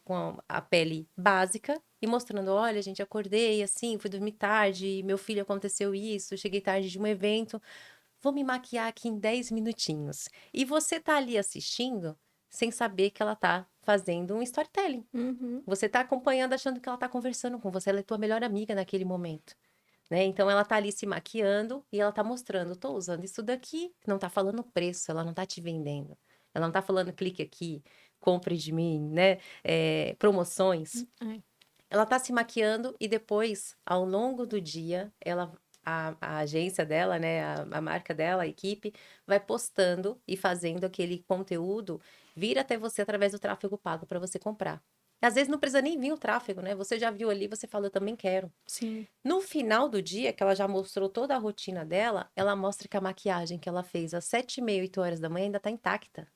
a pele básica e mostrando, olha, gente, acordei assim, fui dormir tarde, meu filho aconteceu isso, cheguei tarde de um evento, vou me maquiar aqui em 10 minutinhos. E você tá ali assistindo sem saber que ela tá fazendo um storytelling. Uhum. Você tá acompanhando achando que ela tá conversando com você, ela é tua melhor amiga naquele momento, né? Então ela tá ali se maquiando e ela tá mostrando, tô usando isso daqui, não tá falando preço, ela não tá te vendendo. Ela não tá falando clique aqui, compre de mim, né? Promoções. É. Ela tá se maquiando e depois, ao longo do dia, a agência dela, né, a marca dela, a equipe, vai postando e fazendo aquele conteúdo vir até você através do tráfego pago para você comprar. Às vezes não precisa nem vir o tráfego, né? Você já viu ali, você fala, eu também quero. Sim. No final do dia, que ela já mostrou toda a rotina dela, ela mostra que a maquiagem que ela fez às 7h30, 8 horas da manhã ainda tá intacta.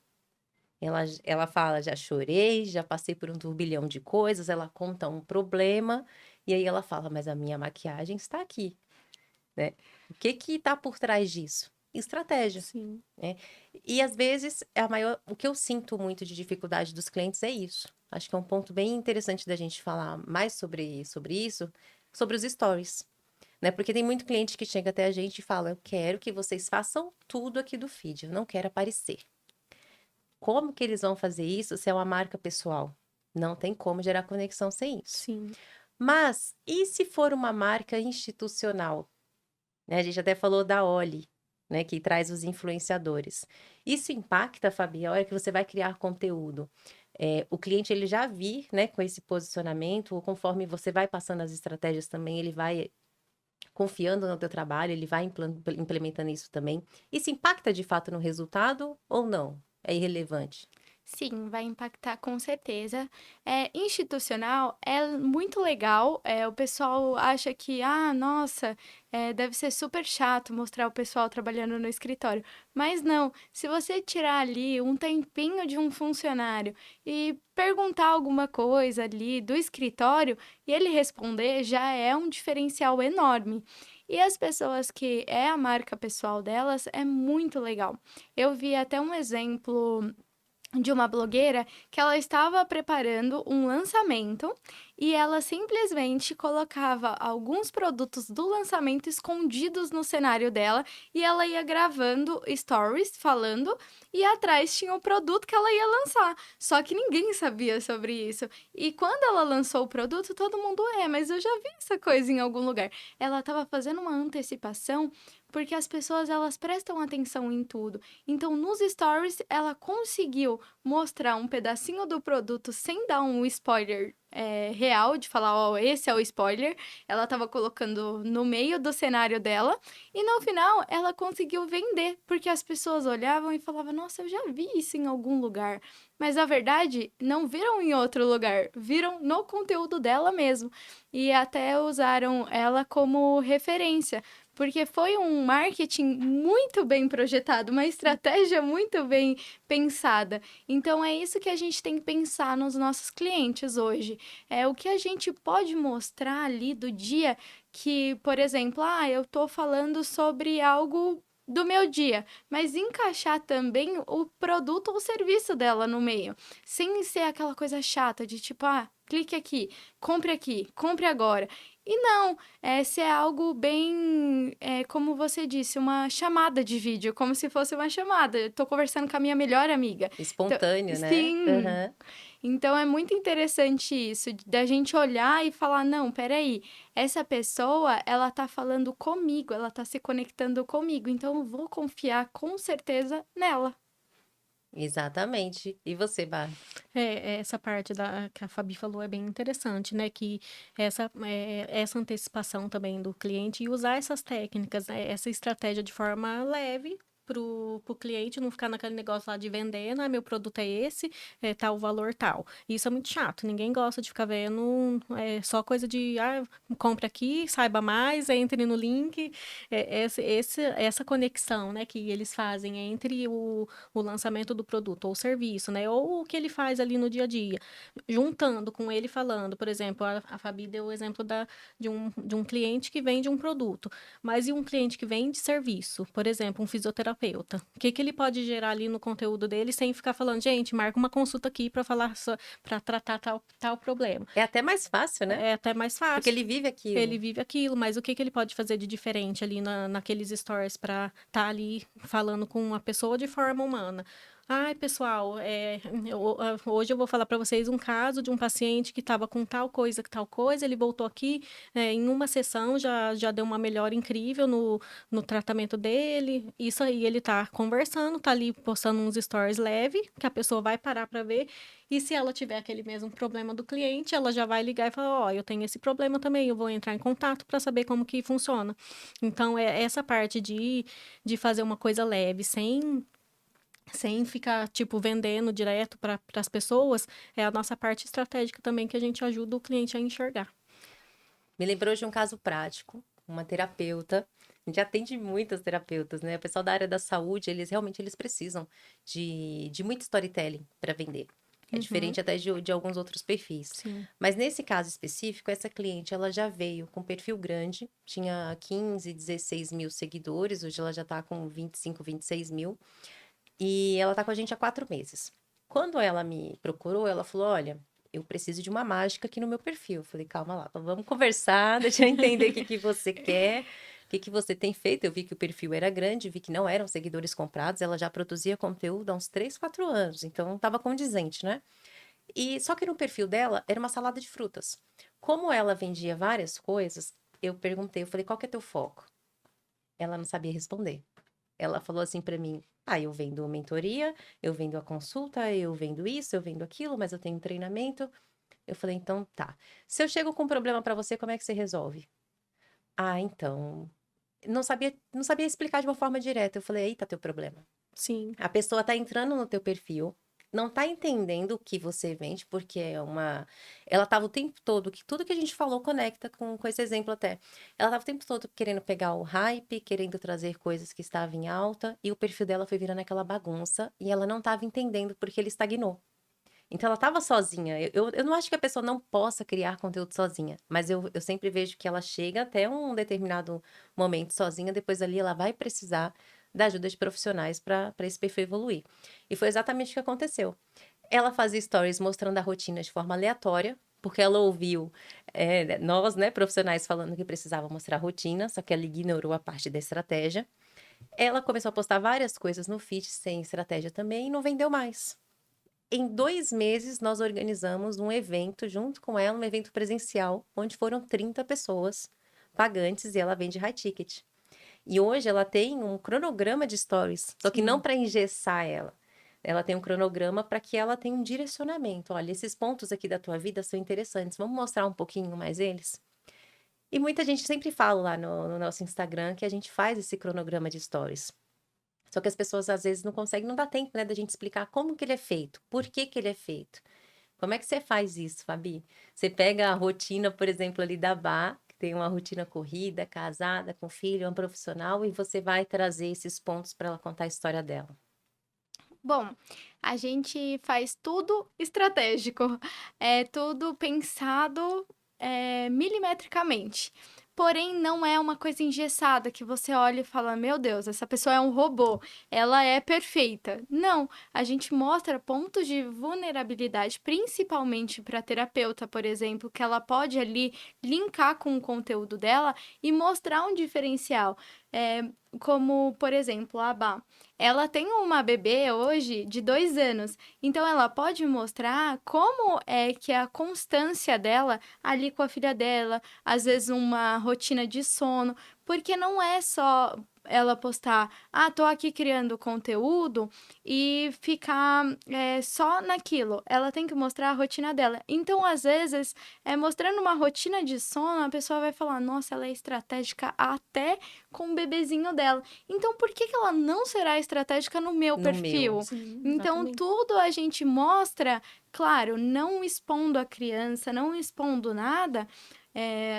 Ela fala, já chorei, já passei por um turbilhão de coisas, ela conta um problema, e aí ela fala, mas a minha maquiagem está aqui, né? O que que tá por trás disso? Estratégia, Sim. né? E às vezes, o que eu sinto muito de dificuldade dos clientes é isso. Acho que é um ponto bem interessante da gente falar mais sobre isso, sobre os stories, né? Porque tem muito cliente que chega até a gente e fala, eu quero que vocês façam tudo aqui do feed, eu não quero aparecer. Como que eles vão fazer isso se é uma marca pessoal? Não tem como gerar conexão sem isso. Sim. Mas, e se for uma marca institucional? Né, a gente até falou da Oli, né, que traz os influenciadores. Isso impacta, Fabi, a hora que você vai criar conteúdo. o cliente ele já vir, né, com esse posicionamento, ou conforme você vai passando as estratégias também, ele vai confiando no teu trabalho, ele vai implementando isso também. Isso impacta de fato no resultado ou não? É irrelevante? Sim, vai impactar com certeza. Institucional é muito legal. O pessoal acha que, nossa, deve ser super chato mostrar o pessoal trabalhando no escritório. Mas não, se você tirar ali um tempinho de um funcionário e perguntar alguma coisa ali do escritório e ele responder, já é um diferencial enorme. E as pessoas que é a marca pessoal delas é muito legal. Eu vi até um exemplo de uma blogueira que ela estava preparando um lançamento e ela simplesmente colocava alguns produtos do lançamento escondidos no cenário dela e ela ia gravando stories falando e atrás tinha o produto que ela ia lançar. Só que ninguém sabia sobre isso. E quando ela lançou o produto, todo mundo, mas eu já vi essa coisa em algum lugar. Ela estava fazendo uma antecipação porque as pessoas elas prestam atenção em tudo. Então, nos stories, ela conseguiu mostrar um pedacinho do produto sem dar um spoiler real, de falar, ó, esse é o spoiler. Ela estava colocando no meio do cenário dela. E no final, ela conseguiu vender, porque as pessoas olhavam e falavam, nossa, eu já vi isso em algum lugar. Mas, na verdade, não viram em outro lugar, viram no conteúdo dela mesmo. E até usaram ela como referência. Porque foi um marketing muito bem projetado, uma estratégia muito bem pensada. Então, é isso que a gente tem que pensar nos nossos clientes hoje. É o que a gente pode mostrar ali do dia que, por exemplo, eu estou falando sobre algo do meu dia, mas encaixar também o produto ou serviço dela no meio, sem ser aquela coisa chata de tipo, clique aqui, compre agora. E não, se é algo bem, como você disse, uma chamada de vídeo, como se fosse uma chamada. Eu tô conversando com a minha melhor amiga. Então, Espontâneo, né? sim. Aham. Então é muito interessante isso, da gente olhar e falar, não, peraí, essa pessoa, ela tá falando comigo, ela tá se conectando comigo, então eu vou confiar com certeza nela. Exatamente. E você, Bar? Essa parte que a Fabi falou é bem interessante, né? Que essa antecipação também do cliente e usar essas técnicas, né, essa estratégia de forma leve pro cliente não ficar naquele negócio lá de vender, meu produto é esse, tal valor tal. Isso é muito chato, ninguém gosta de ficar vendo só coisa de, compre aqui, saiba mais, entre no link, essa conexão, né, que eles fazem entre o lançamento do produto ou serviço, né? Ou o que ele faz ali no dia a dia, juntando com ele falando, por exemplo, a Fabi deu o exemplo de um cliente que vende um produto, mas e um cliente que vende serviço, por exemplo, um fisioterapeuta, o que ele pode gerar ali no conteúdo dele sem ficar falando, gente, marca uma consulta aqui para falar para tratar tal problema. É até mais fácil, né? É até mais Porque fácil. ele vive aquilo. Ele vive aquilo, mas o que ele pode fazer de diferente ali naqueles stories para estar ali falando com uma pessoa de forma humana? Ai, pessoal, hoje eu vou falar para vocês um caso de um paciente que estava com tal coisa, ele voltou aqui, em uma sessão já deu uma melhora incrível no tratamento dele. Isso aí, ele tá conversando, tá ali postando uns stories leve, que a pessoa vai parar para ver. E se ela tiver aquele mesmo problema do cliente, ela já vai ligar e falar, eu tenho esse problema também, eu vou entrar em contato para saber como que funciona. Então, essa parte de fazer uma coisa leve, sem ficar, tipo, vendendo direto para as pessoas, é a nossa parte estratégica também que a gente ajuda o cliente a enxergar. Me lembrou de um caso prático, uma terapeuta. A gente atende muitas terapeutas, né? O pessoal da área da saúde, eles precisam de muito storytelling para vender. É diferente até de alguns outros perfis. Sim. Mas nesse caso específico, essa cliente, ela já veio com perfil grande, tinha 15, 16 mil seguidores, hoje ela já tá com 25, 26 mil. E ela tá com a gente há 4 meses. Quando ela me procurou, ela falou, olha, eu preciso de uma mágica aqui no meu perfil. Eu falei, calma lá, vamos conversar, deixa eu entender o que você quer, o que você tem feito. Eu vi que o perfil era grande, vi que não eram seguidores comprados, ela já produzia conteúdo há uns 3, 4 anos, então estava condizente, né? E só que no perfil dela era uma salada de frutas. Como ela vendia várias coisas, eu perguntei, eu falei, qual que é teu foco? Ela não sabia responder. Ela falou assim para mim, Ah, eu vendo mentoria, eu vendo a consulta, eu vendo isso, eu vendo aquilo, mas eu tenho treinamento. Eu falei, então tá. Se eu chego com um problema para você, como é que você resolve? Ah, então. Não sabia explicar de uma forma direta. Eu falei, eita, teu problema. Sim, A pessoa tá entrando no teu perfil, não tá entendendo o que você vende, porque ela tava o tempo todo, que tudo que a gente falou conecta com esse exemplo até. Ela tava o tempo todo querendo pegar o hype, querendo trazer coisas que estavam em alta, e o perfil dela foi virando aquela bagunça, e ela não tava entendendo porque ele estagnou. Então ela estava sozinha. Eu não acho que a pessoa não possa criar conteúdo sozinha, mas eu sempre vejo que ela chega até um determinado momento sozinha, depois ali ela vai precisar da ajuda de profissionais para esse perfil evoluir. E foi exatamente o que aconteceu. Ela fazia stories mostrando a rotina de forma aleatória, porque ela ouviu nós, né, profissionais falando que precisava mostrar a rotina, só que ela ignorou a parte da estratégia. Ela começou a postar várias coisas no feed sem estratégia também e não vendeu mais. Em 2 meses, nós organizamos um evento junto com ela, um evento presencial, onde foram 30 pessoas pagantes e ela vende high ticket. E hoje ela tem um cronograma de stories, só que não sim. para engessar ela. Ela tem um cronograma para que ela tenha um direcionamento. Olha, esses pontos aqui da tua vida são interessantes, vamos mostrar um pouquinho mais eles? E muita gente sempre fala lá no nosso Instagram que a gente faz esse cronograma de stories. Só que as pessoas às vezes não conseguem, não dá tempo, né, da gente explicar como que ele é feito, por que que ele é feito. Como é que você faz isso, Fabi? Você pega a rotina, por exemplo, ali da Bá, que tem uma rotina corrida, casada, com filho, é um profissional, e você vai trazer esses pontos para ela contar a história dela. Bom, a gente faz tudo estratégico, é tudo pensado, milimetricamente. Porém, não é uma coisa engessada que você olha e fala: "Meu Deus, essa pessoa é um robô, ela é perfeita". Não, a gente mostra pontos de vulnerabilidade, principalmente para terapeuta, por exemplo, que ela pode ali linkar com o conteúdo dela e mostrar um diferencial. Como, por exemplo, a Abá. Ela tem uma bebê hoje de 2 anos, então ela pode mostrar como é que é a constância dela ali com a filha dela, às vezes uma rotina de sono, porque não é só ela postar: "Ah, tô aqui criando conteúdo", e ficar, só naquilo. Ela tem que mostrar a rotina dela. Então, às vezes, mostrando uma rotina de sono, a pessoa vai falar: "Nossa, ela é estratégica até com o bebezinho dela". Então, por que que ela não será estratégica no meu No meu. perfil? Sim, Então, exatamente. tudo a gente mostra, claro, não expondo a criança, não expondo nada,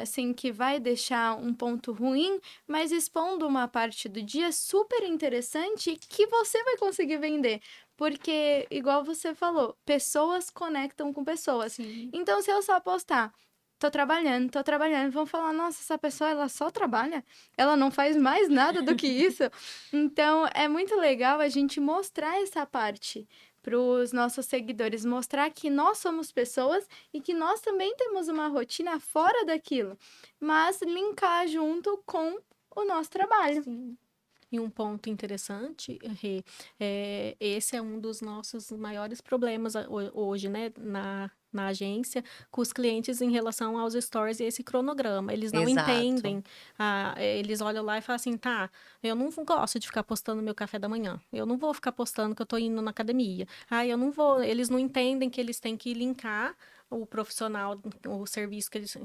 assim, que vai deixar um ponto ruim, mas expondo uma parte do dia super interessante que você vai conseguir vender. Porque, igual você falou, pessoas conectam com pessoas. Sim. Então, se eu só postar: tô trabalhando", vão falar: "Nossa, essa pessoa ela só trabalha? Ela não faz mais nada do que isso?". Então, é muito legal a gente mostrar essa parte para os nossos seguidores, mostrar que nós somos pessoas e que nós também temos uma rotina fora daquilo, mas linkar junto com o nosso trabalho. Sim. E um ponto interessante, Rê, esse é um dos nossos maiores problemas hoje, né, na agência, com os clientes em relação aos stories e esse cronograma. Eles não Exato. entendem, eles olham lá e falam assim, tá, eu não gosto de ficar postando meu café da manhã, eu não vou ficar postando que eu tô indo na academia, eu não vou, eles não entendem que eles têm que linkar o profissional, o serviço que eles,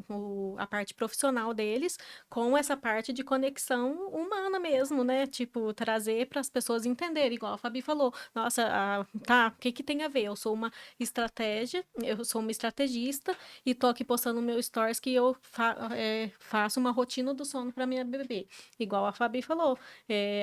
a parte profissional deles com essa parte de conexão humana mesmo, né? Tipo, trazer para as pessoas entenderem, igual a Fabi falou. Nossa, tá, o que que tem a ver? Eu sou uma estrategista e tô aqui postando no meu stories que eu faço uma rotina do sono para minha bebê. Igual a Fabi falou,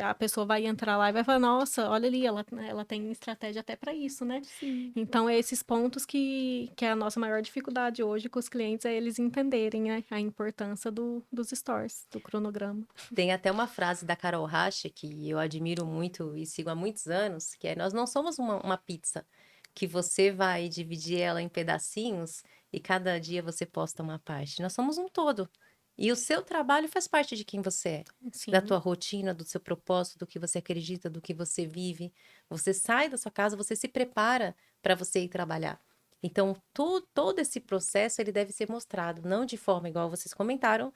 a pessoa vai entrar lá e vai falar, nossa, olha ali, ela tem estratégia até para isso, né? Sim. Então, é esses pontos que é a nossa maior dificuldade hoje com os clientes, é eles entenderem, né, a importância dos stores, do cronograma. Tem até uma frase da Carol Rache, que eu admiro muito e sigo há muitos anos, que é: nós não somos uma pizza que você vai dividir ela em pedacinhos e cada dia você posta uma parte. Nós somos um todo. E o seu trabalho faz parte de quem você é, da Sim, tua rotina, do seu propósito, do que você acredita, do que você vive. Você sai da sua casa, você se prepara para você ir trabalhar. Então, todo esse processo ele deve ser mostrado, não de forma igual vocês comentaram,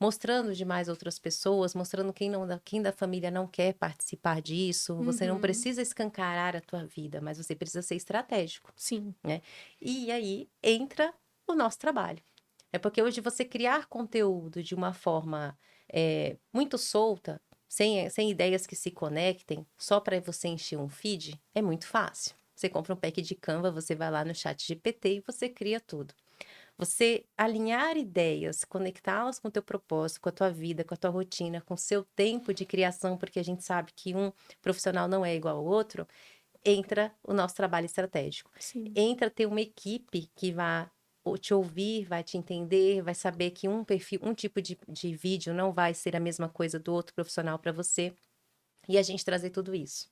mostrando demais outras pessoas, mostrando quem da família não quer participar disso. Você não Uhum. precisa escancarar a tua vida, mas você precisa ser estratégico, Sim. né? E aí entra o nosso trabalho. É porque hoje você criar conteúdo de uma forma muito solta, sem ideias que se conectem, só para você encher um feed, é muito fácil. Você compra um pack de Canva, você vai lá no chat GPT e você cria tudo. Você alinhar ideias, conectá-las com o teu propósito, com a tua vida, com a tua rotina, com o seu tempo de criação, porque a gente sabe que um profissional não é igual ao outro, entra o nosso trabalho estratégico. Sim. Entra ter uma equipe que vai te ouvir, vai te entender, vai saber que um perfil, um tipo de vídeo não vai ser a mesma coisa do outro profissional para você. E a gente trazer tudo isso.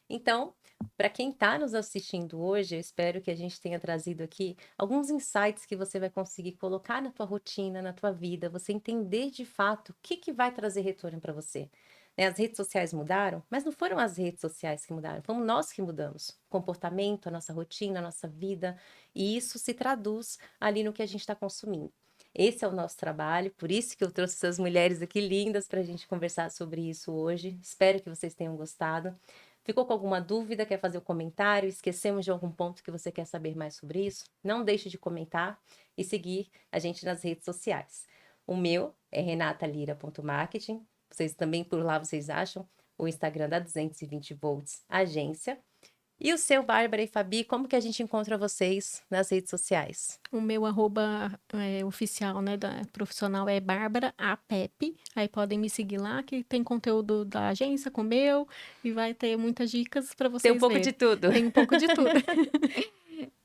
Então, para quem está nos assistindo hoje, eu espero que a gente tenha trazido aqui alguns insights que você vai conseguir colocar na tua rotina, na tua vida, você entender de fato o que vai trazer retorno para você. Né? As redes sociais mudaram, mas não foram as redes sociais que mudaram, fomos nós que mudamos. O comportamento, a nossa rotina, a nossa vida, e isso se traduz ali no que a gente está consumindo. Esse é o nosso trabalho, por isso que eu trouxe essas mulheres aqui lindas para a gente conversar sobre isso hoje. Espero que vocês tenham gostado. Ficou com alguma dúvida? Quer fazer o comentário? Esquecemos de algum ponto que você quer saber mais sobre isso? Não deixe de comentar e seguir a gente nas redes sociais. O meu é renatalira.marketing. Vocês também por lá vocês acham o Instagram da 220 Volts Agência. E o seu, Bárbara e Fabi, como que a gente encontra vocês nas redes sociais? O meu arroba oficial, né, profissional é Bárbara Apep. Aí podem me seguir lá, que tem conteúdo da agência com o meu e vai ter muitas dicas para Tem um vocês pouco verem. de tudo. Tem um pouco de tudo.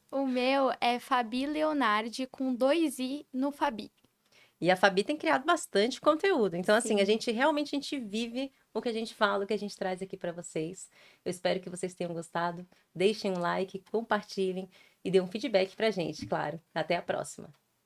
O meu é Fabi Leonardi com 2 i no Fabi. E a Fabi tem criado bastante conteúdo. Então, assim, Sim. a gente realmente vive o que a gente fala, o que a gente traz aqui para vocês. Eu espero que vocês tenham gostado. Deixem um like, compartilhem e dêem um feedback pra gente, claro. Até a próxima.